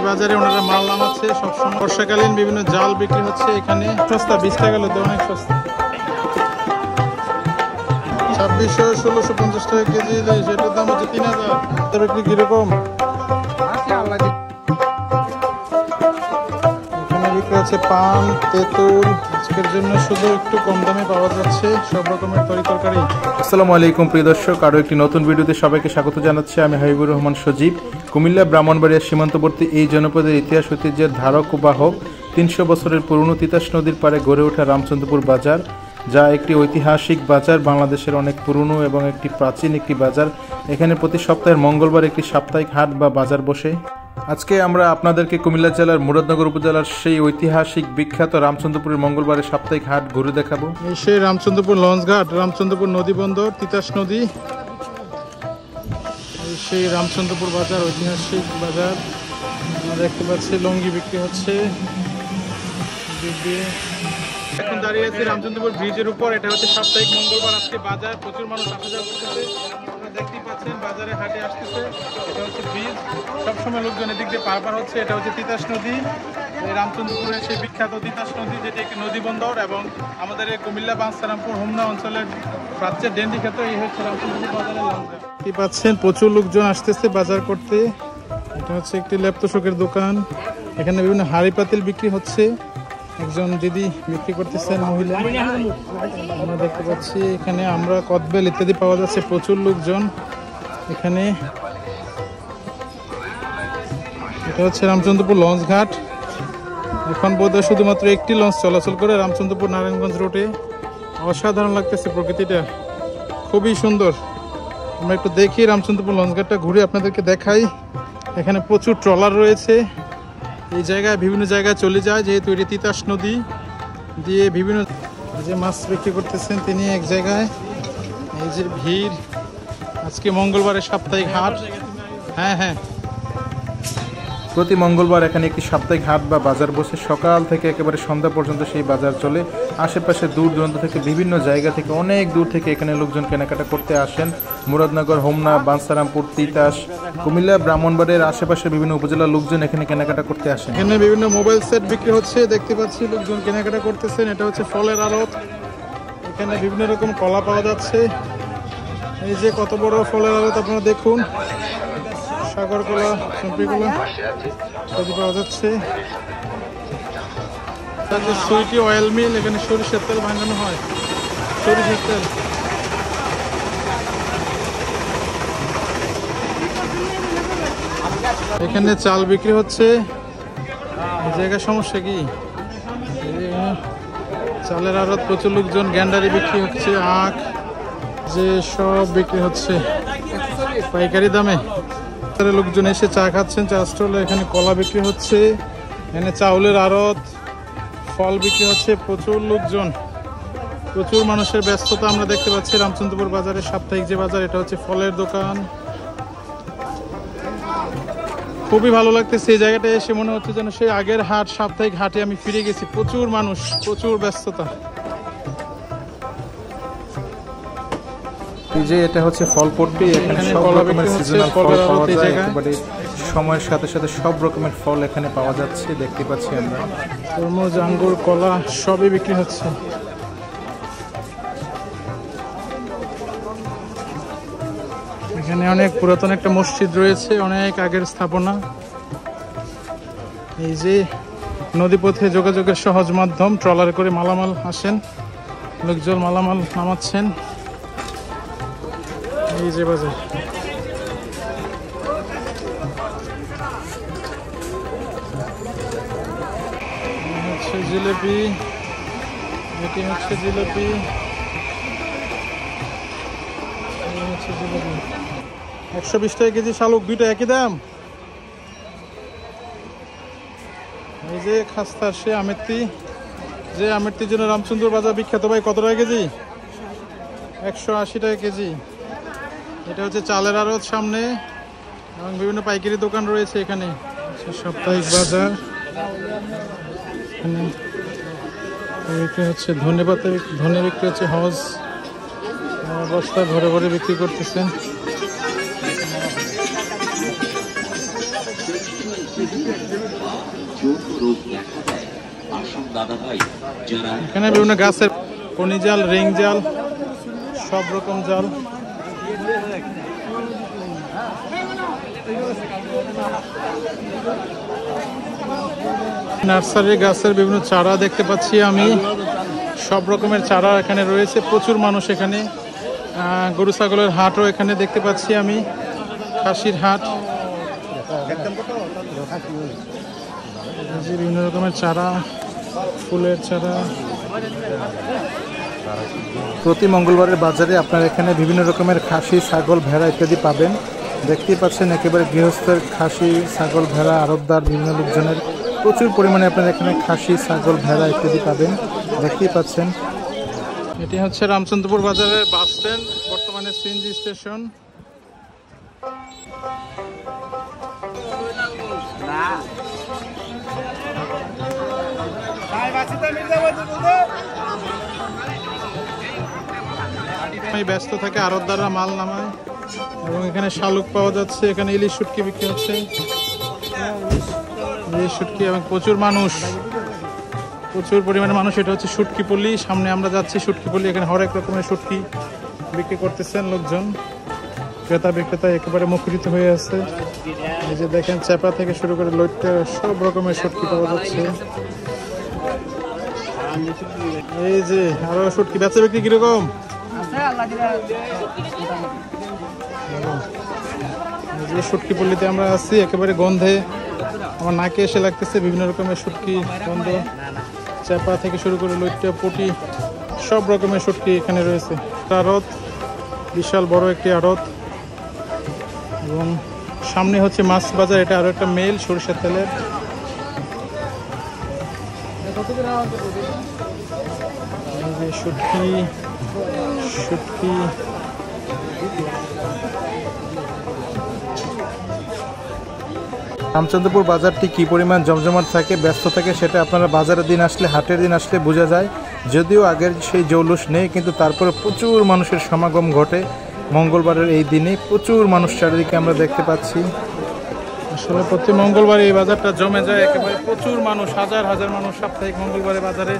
বাজারে ওনারা মাল নামাচ্ছে সবসময়। বর্ষাকালীন বিভিন্ন জাল বিক্রি হচ্ছে এখানে। সস্তা 20 টাকা গেলে তো অনেক সস্তা। 2600 1650 টাকা কেজি, সেটার দাম হচ্ছে 3000। বিক্রি কিরকম? এখানে বিক্রি হচ্ছে পান, তেঁতুল। আজকের জন্য শুধু একটু কম দামে পাওয়া যাচ্ছে সব রকমের তরকারি। আসসালামু আলাইকুম প্রিয় দর্শক, আরও একটি নতুন ভিডিওতে সবাইকে স্বাগত জানাচ্ছি। আমি হাবিবুর রহমান সজীব। কুমিল্লা ব্রাহ্মণবাড়িয়া সীমান্তবর্তী এই জনপদের ইতিহাস ঐতিহ্যের ধারক ও বাহক 300 বছরের পুরনো তিতাস নদীর পাড়ে গড়ে ওঠা রামচন্দ্রপুর বাজার, যা একটি ঐতিহাসিক বাজার। বাংলাদেশের অনেক পুরনো এবং একটি প্রাচীন একটি বাজার। এখানে প্রতি সপ্তাহের মঙ্গলবার একটি সাপ্তাহিক হাট বা বাজার বসে। আজকে আমরা আপনাদেরকে কুমিল্লা জেলার মুরাদনগর উপজেলার সেই ঐতিহাসিক বিখ্যাত রামচন্দ্রপুরের মঙ্গলবারের সাপ্তাহিক হাট ঘুরে দেখাবো। এই সেই রামচন্দ্রপুর লঞ্চঘাট, রামচন্দ্রপুর নদী বন্দর, তিতাস নদী। এই সেই রামচন্দ্রপুর বাজার, ঐতিহাসিক বাজার। আমরা দেখতে পাচ্ছি লঙ্গি বিক্রি হচ্ছে। এখন দাঁড়িয়ে আছি রামচন্দ্রপুর ব্রিজের উপর। এটা হচ্ছে সাপ্তাহিক মঙ্গলবার, আজকে বাজার, প্রচুর মানুষ আসা যাওয়া করতেছে। আপনারা দেখতেই পাচ্ছেন বাজারে হাটে আসতেছে। এটা হচ্ছে ব্রিজ, সবসময় লোকজন এদিক দিয়ে পার হচ্ছে। এটা হচ্ছে তিতাস নদী, এই রামচন্দ্রপুরের সেই বিখ্যাত তিতাস নদী, যেটি একটি নদী বন্দর এবং আমাদের এই কুমিল্লা বাঞ্ছারামপুর হোমনা অঞ্চলের প্রাচ্যের ডেন্ডি ক্ষেত্র। এই হচ্ছে রামচন্দ্রপুর বাজারের লঞ্চঘাট। দেখতেই পাচ্ছেন প্রচুর লোকজন আসতেছে বাজার করতে। এটা হচ্ছে একটি ল্যাপটপের দোকান। এখানে বিভিন্ন হাঁড়ি পাতিল বিক্রি হচ্ছে। একজন দিদি বিক্রি করতেছেন, মহিলা আমরা দেখতে পাচ্ছি। এখানে আমরা কদবেল ইত্যাদি পাওয়া যাচ্ছে। প্রচুর লোকজন এখানে। এটা হচ্ছে রামচন্দ্রপুর লঞ্চ ঘাট। এখন বোধহয় শুধুমাত্র একটি লঞ্চ চলাচল করে রামচন্দ্রপুর নারায়ণগঞ্জ রুটে। অসাধারণ লাগতেছে, প্রকৃতিটা খুবই সুন্দর। আমরা একটু দেখি রামচন্দ্রপুর লঞ্চ ঘাটটা ঘুরে আপনাদেরকে দেখাই। এখানে প্রচুর ট্রলার রয়েছে। এই জায়গায় বিভিন্ন জায়গায় চলে যায়, যেহেতু এটি তিতাস নদী দিয়ে বিভিন্ন যে মাছ বিক্রি করতেছেন তিনি এক জায়গায়। এই যে ভিড়, আজকে মঙ্গলবারের সাপ্তাহিক হাট। হ্যাঁ, প্রতি মঙ্গলবার এখানে একটি সাপ্তাহিক হাট বা বাজার বসে। সকাল থেকে একেবারে সন্ধ্যা পর্যন্ত সেই বাজার চলে। আশেপাশে দূর দূরান্ত থেকে বিভিন্ন জায়গা থেকে, অনেক দূর থেকে এখানে লোকজন কেনাকাটা করতে আসেন। মুরাদনগর, হোমনা, বাঞ্ছারামপুর, তিতাস, কুমিল্লা, ব্রাহ্মণবাড়িয়ার আশেপাশের বিভিন্ন উপজেলার লোকজন এখানে কেনাকাটা করতে আসেন। এখানে বিভিন্ন মোবাইল সেট বিক্রি হচ্ছে, দেখতে পাচ্ছি লোকজন কেনাকাটা করতেছেন। এটা হচ্ছে ফলের আড়ত। এখানে বিভিন্ন রকম কলা পাওয়া যাচ্ছে। এই যে কত বড় ফলের আড়ত, আপনারা দেখুন। সাগর কলা, চম্পি কলা ইত্যাদি পাওয়া যাচ্ছে। সুইটি অয়েল মিল, এখানে সরিষার তেল ভাঙানো হয়, সরিষার তেল। এখানে চাল বিক্রি হচ্ছে। এই জায়গার সমস্যা কি? চালের আড়ত, প্রচুর লোকজন। গ্যান্ডারি বিক্রি হচ্ছে, আখ যে সব বিক্রি হচ্ছে পাইকারি দামে। লোকজন এসে চা খাচ্ছেন, চা স্টলে। এখানে কলা বিক্রি হচ্ছে, এখানে চাউলের আড়ত, ফল বিক্রি হচ্ছে। প্রচুর লোকজন, প্রচুর মানুষের ব্যস্ততা আমরা দেখতে পাচ্ছি রামচন্দ্রপুর বাজারের সাপ্তাহিক যে বাজার। এটা হচ্ছে ফলের দোকান। খুবই ভালো লাগতেছে এই জায়গাটা এসে। মনে হচ্ছে যেন সেই আগের হাট, সাপ্তাহিক হাটে আমি ফিরে গেছি। প্রচুর মানুষ, প্রচুর ব্যস্ততা। এই যে এটা হচ্ছে ফলপট্টি। এখানে সব রকমের সিজনাল ফল পাওয়া যায়। একেবারে সময়ের সাথে সাথে সব রকমের ফল এখানে পাওয়া যাচ্ছে, দেখতে পাচ্ছি আমরা। তরমুজ, আঙ্গুর, কলা সবই বিক্রি হচ্ছে। এখানে অনেক পুরাতন একটা মসজিদ রয়েছে, অনেক আগের স্থাপনা। এই যে নদীপথে যোগাযোগের সহজ মাধ্যম, ট্রলার করে মালামাল আসেন, লোকজন মালামাল নামাচ্ছেন। এই যে বাজার, হচ্ছে জিলেপি, এটি হচ্ছে জিলেপি, 120 টাকা কেজি শালুক, দুইটা একই দাম। এই যে খাস্তার সে আমেরতি, যে আমেরতির জন্য রামচন্দ্র বাজার বিখ্যাত। ভাই কত টাকা কেজি? 180 টাকা কেজি। এটা হচ্ছে চালের আড়ত সামনে, এবং বিভিন্ন পাইকারি দোকান রয়েছে এখানে। সাপ্তাহিক বাজার। এখানে বিক্রি হচ্ছে ধনে পাতা, ধনে বিক্রি হচ্ছে হজ, বস্তা ভরে ভরে বিক্রি করতেছেন। রোগ দেখা দেয়। আসুন দাদা ভাই, যারা এখানে বিভিন্ন গাছের পনি জাল, রিং জাল, সব রকম জাল। নার্সারি গাছের বিভিন্ন চারা দেখতে পাচ্ছি আমি, সব রকমের চারা এখানে রয়েছে। প্রচুর মানুষ এখানে। গরু ছাগলের হাটও এখানে দেখতে পাচ্ছি আমি, খাসির হাট। বিভিন্ন রকমের চারা, ফুলের চারা। প্রতি মঙ্গলবারের বাজারে আপনারা এখানে বিভিন্ন রকমের খাসি, ছাগল, ভেড়া ইত্যাদি পাবেন। দেখতেই পাচ্ছেন একেবারে গৃহস্থের খাসি, ছাগল, ভেড়া, আড়তদার বিভিন্ন লোকজনের প্রচুর পরিমাণে আপনারা এখানে খাসি, ছাগল, ভেড়া ইত্যাদি পাবেন। দেখতেই পাচ্ছেন এটি হচ্ছে রামচন্দ্রপুর বাজারের বাস স্ট্যান্ড, বর্তমানে সিএনজি স্টেশন। ব্যস্ত থাকে, আড়তদাররা মাল নামায় এবং এখানে শালুক পাওয়া যাচ্ছে। এখানে ইলিশ শুটকি বিক্রি হচ্ছে, ইলিশ শুটকি, এবং প্রচুর মানুষ, প্রচুর পরিমাণে মানুষ। এটা হচ্ছে শুটকি পল্লী, সামনে আমরা যাচ্ছি শুটকি পল্লী। এখানে হরেক রকমের শুটকি বিক্রি করতেছেন লোকজন, ক্রেতা বিক্রেতা একেবারে মুখরিত হয়ে আছে। এই যে দেখেন, চেপা থেকে শুরু করে লইট্টা, সব রকমের শুটকি পাওয়া যাচ্ছে। এই যে আরো শুটকি, বেচা বিক্রি কিরকম? যে শুটকি পল্লীতে আমরা আছি, একেবারে গন্ধে আমার নাকে এসে লাগতেছে। বিভিন্ন রকমের শুটকি গন্ধ, চেপা থেকে শুরু করে লইট্টা, পুঁটি, সব রকমের শুটকি এখানে রয়েছে। আড়ত, বিশাল বড় একটি আড়ত, এবং সামনে হচ্ছে মাছ বাজার। এটা আরো একটা মেল সরিষার তেলের। শুটকি শুটকি রামচন্দ্রপুর বাজারটি কি পরিমাণ জমজমাট থাকে, ব্যস্ত থাকে, সেটা আপনারা বাজারের দিন আসলে, হাটের দিন আসলে বোঝা যায়। যদিও আগের সেই জৌলুস নেই, কিন্তু তারপরে প্রচুর মানুষের সমাগম ঘটে। মঙ্গলবারের এই দিনে প্রচুর মানুষ চারিদিকে আমরা দেখতে পাচ্ছি। আসলে প্রতি মঙ্গলবার এই বাজারটা জমে যায়, একেবারে প্রচুর মানুষ, হাজার হাজার মানুষ সাপ্তাহিক মঙ্গলবারে বাজারে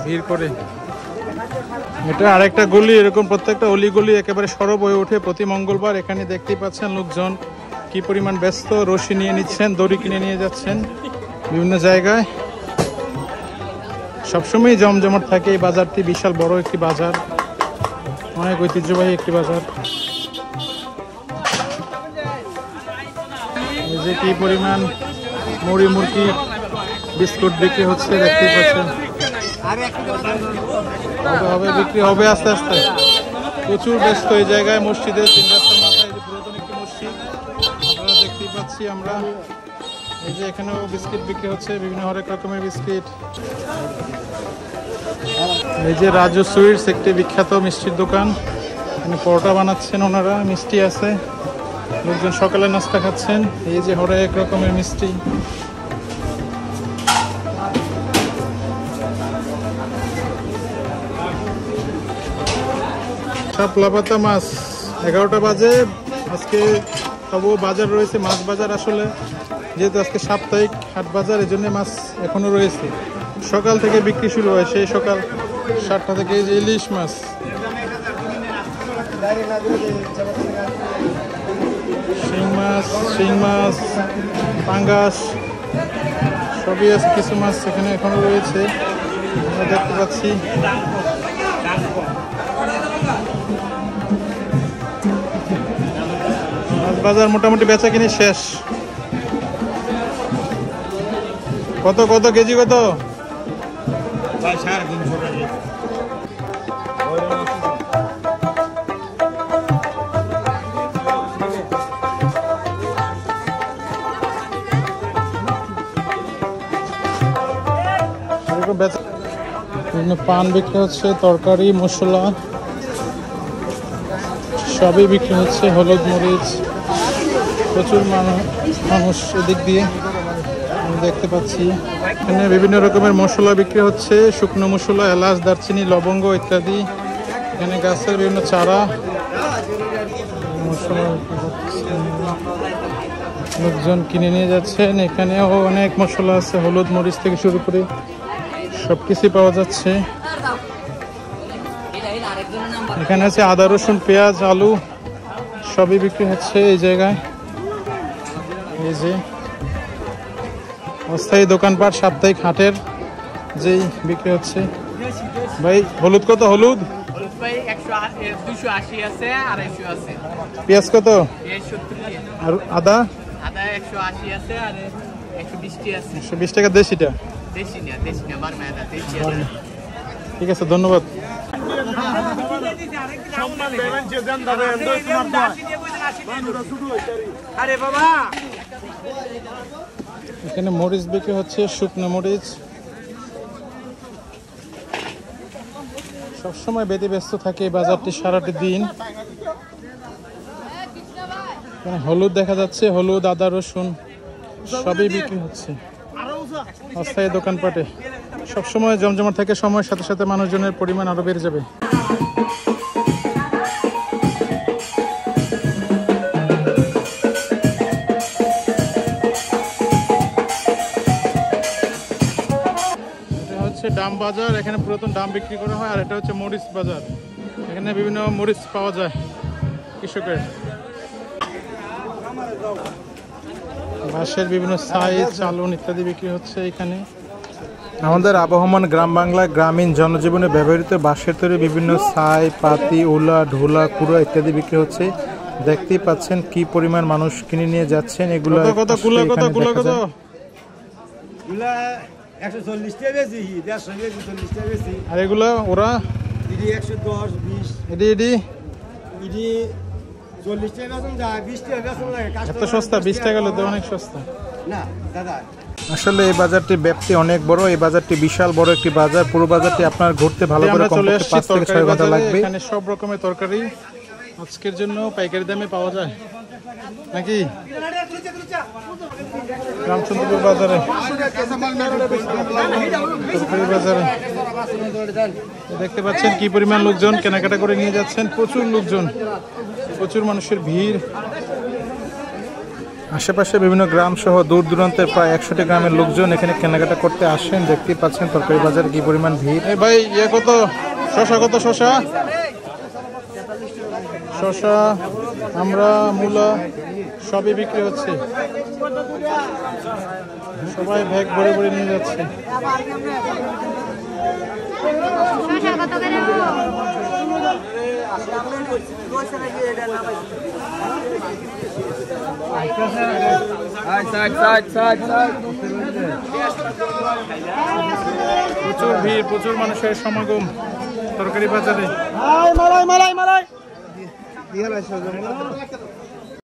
ভিড় করে। এটা আরেকটা গলি, এরকম প্রত্যেকটা অলি গলি একেবারে সরব হয়ে ওঠে প্রতি মঙ্গলবার। এখানে দেখতেই পাচ্ছেন লোকজন কি পরিমাণ ব্যস্ত, রশি নিয়ে নিচ্ছেন, দড়ি কিনে নিয়ে যাচ্ছেন বিভিন্ন জায়গায়। সবসময় জমজমাট থাকে এই বাজারটি, বিশাল বড় একটি বাজার, অনেক ঐতিহ্যবাহী একটি বাজার। এই যে কি পরিমাণ মুড়ি, মুরগি, বিস্কুট বিক্রি হচ্ছে দেখতেই পাচ্ছেন। হবে বিক্রি হবে আস্তে আস্তে। প্রচুর ব্যস্ত এই জায়গায়। মসজিদের 3 রাস্তার মাথায় যে পুরাতন একটি মসজিদ আপনারা দেখতেই পাচ্ছি আমরা। এই যে এখানেও বিস্কিট বিক্রি হচ্ছে, বিভিন্ন হরেক রকমের বিস্কিট। এই যে রাজু সুইটস, একটি বিখ্যাত মিষ্টির দোকান। এখানে পরোটা বানাচ্ছেন ওনারা, মিষ্টি আছে, লোকজন সকালে নাস্তা খাচ্ছেন। এই যে হরেক রকমের মিষ্টি। শাপলা পাতা মাছ, 11টা বাজে। আজকে তবুও বাজার রয়েছে, মাছ বাজার। আসলে যেহেতু আজকে সাপ্তাহিক হাট বাজার, এই জন্য মাছ এখনো রয়েছে। সকাল থেকে বিক্রি শুরু হয়, সেই সকাল 7টা থেকে। এই যে ইলিশ মাছ, শিং মাছ, পাঙ্গাস, সবই আছে। কিছু মাছ এখানে এখনো রয়েছে, আমরা দেখতে পাচ্ছি। মাছ বাজার মোটামুটি বেচা কিনি শেষ। কত কত কেজি কত? 350 টাকা। পান বিক্রি হচ্ছে, তরকারি, মশলা সবই বিক্রি হচ্ছে, হলুদ, মরিচ। প্রচুর মানুষ এদিক দিয়ে আমি দেখতে পাচ্ছি। এখানে বিভিন্ন রকমের মশলা বিক্রি হচ্ছে, শুকনো মশলা, এলাচ, দারচিনি, লবঙ্গ ইত্যাদি। এখানে গাছের বিভিন্ন চারা, মশলা। লোকজন কিনে নিয়ে যাচ্ছেন। এখানেও অনেক মশলা আছে, হলুদ মরিচ থেকে শুরু করে সবকিছু পাওয়া যাচ্ছে। এখানে আছে আদা রসুন পেঁয়াজ আলু সবই বিক্রি হচ্ছে এই জায়গায়। এই যে অস্থায়ী দোকানপাট, সাপ্তাহিক হাটের যেই বিক্রি হচ্ছে। ভাই হলুদ কত? হলুদ পেঁয়াজ কত? আর আদা 120 টাকা দেশিটা। ঠিক আছে, ধন্যবাদ। এখানে মরিচ বিক্রি হচ্ছে, শুকনো মরিচ। সবসময় ব্যস্ত থাকে এই বাজারটি সারাটি দিন। এখানে হলুদ দেখা যাচ্ছে, হলুদ আদা রসুন সবই বিক্রি হচ্ছে অস্থায়ী দোকানপাটে। সবসময় জমজমাট থাকে, সময়ের সাথে সাথে মানুষজনের পরিমাণ আরো বেড়ে যাবে। এটা হচ্ছে ডাম বাজার, এখানে পুরাতন ডাম বিক্রি করা হয়। আর এটা হচ্ছে মরিচ বাজার, এখানে বিভিন্ন মরিচ পাওয়া যায় কৃষকের। বাঁশের বিভিন্ন সাইজ, চালন ইত্যাদি বিক্রি হচ্ছে এখানে। আমাদের আবহমান গ্রাম বাংলায় গ্রামীণ জনজীবনে ব্যবহৃত বাঁশের তৈরি বিভিন্ন ছাই, পাতি, উলা, ঢোলা, কুড়া ইত্যাদি বিক্রি হচ্ছে। দেখতেই পাচ্ছেন কি পরিমাণ মানুষ কিনে নিয়ে যাচ্ছেন এগুলো। কত কুলা কত কুলা কত? গুলা 140 টাকা বেশি, 150 বেশি, 40 টাকা বেশি। আর এগুলা ওরা ইডি 110 20 এডি এডি ইডি 40 টাকা বেতন যায়, 20 টাকা বেতন লাগে। এত সস্তা? 20 টাকা হলে তো অনেক সস্তা। না দাদা, আসলে এই বাজারটির ব্যাপ্তি অনেক বড়। এই বাজারটি বিশাল বড় একটি বাজার। পুরো বাজারটি আপনার ঘুরতে ভালো করে আমরা চলে কমপক্ষে আসছি 5 থেকে 6 তরকারি ঘন্টা বাজারে। লাগবে। এখানে সব রকমের তরকারি আজকের জন্য পাইকারি দামে পাওয়া যায় নাকি রামচন্দ্রপুর বাজারে, তরকারি বাজারে। দেখতে পাচ্ছেন কি পরিমাণ লোকজন কেনাকাটা করে নিয়ে যাচ্ছেন। প্রচুর লোকজন, প্রচুর মানুষের ভিড়। আশেপাশে বিভিন্ন গ্রাম সহ দূর দূরান্তের প্রায় 100টি গ্রামের লোকজন এখানে কেনাকাটা করতে আসেন। দেখতেই পাচ্ছেন তরকারি বাজারে কি পরিমাণ ভিড়। এই ভাই ইয়ে কত? শশা কত? শশা শশা আমরা মূলা সবই বিক্রি হচ্ছে। সবাই ব্যাগ ভরে ভরে নিয়ে যাচ্ছে। প্রচুর ভিড়, প্রচুর মানুষের সমাগম তরকারি বাজারে।